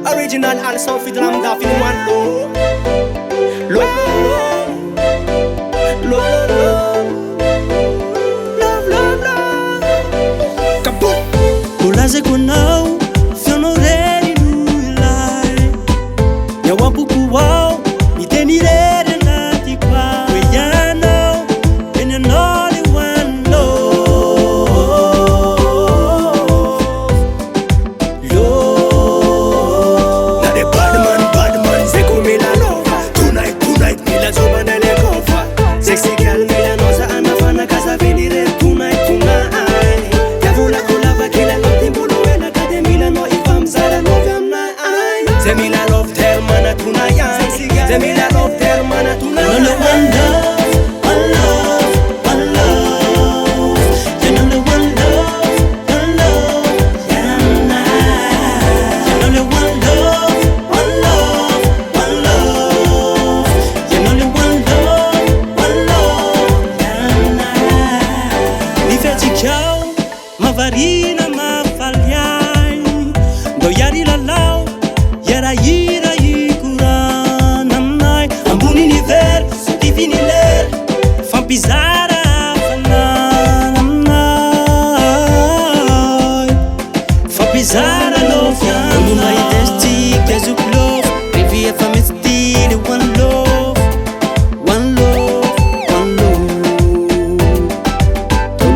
Original also fit ram da fin one low. Love. Kaboom. Ulaze kunao fiono reri nuilai nyawabuku wao nitenirere nati kwa weyano and you know the one love. Now the bad man say come in and over. Tonight mila zoba na le kofa. Sexy girl mila noza anafana kaza venire tonight. Yavula kulava kila lote mbulu wena kade mila no ifam zara no vamna ay. Ze mila love ter mana tunaya. Ze mila love ter mana tunaya. Only one love, one love, one love. And only one love, one love, and I. And only one love, one love, one love. And only one love, one love, and I. Nifetikao, mavarina mafaliai. Do yari lalau, yara yira yikura namnai. Ambuni ni ver, divini ler, fan bizarra fananamnai. Fan bizarra lofian. Luna identique, as you love. Baby, if I'm still one love, one love, one love.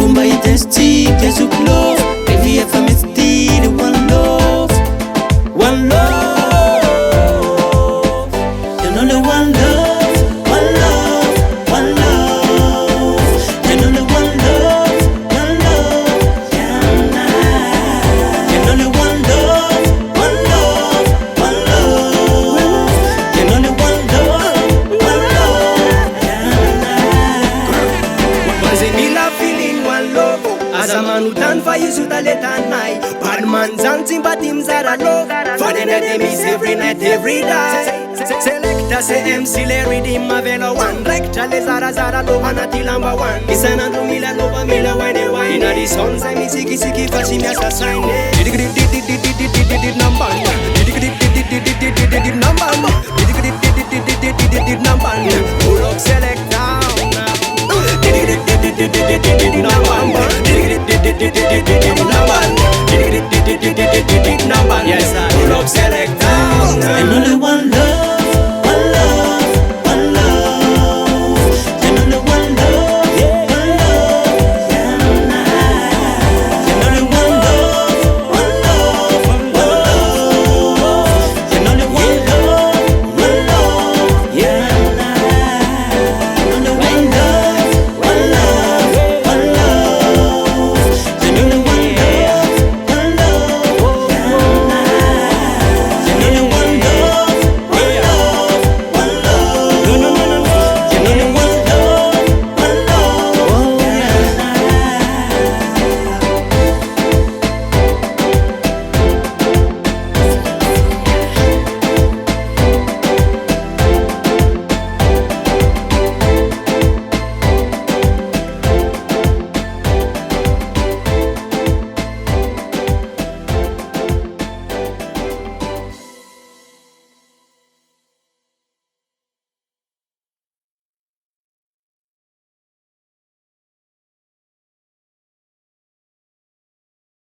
Luna identique, as you love. Baby, if I'm still one love, one love. And only one love, one love, one love. And only one love, one love, and I. And only one love, one love, one love. And only one love, one love, and I. Maze mila feeling one love. As a man who done for you should let at night. Bad man dancing but him zara love. For the night them is every night, every day. Selecta se MC Larry di Mavela one. Recta le zara love anati number one. Isana do mila love mila wine wine. Inna the sun say me siki fashi me assassin. Did number one.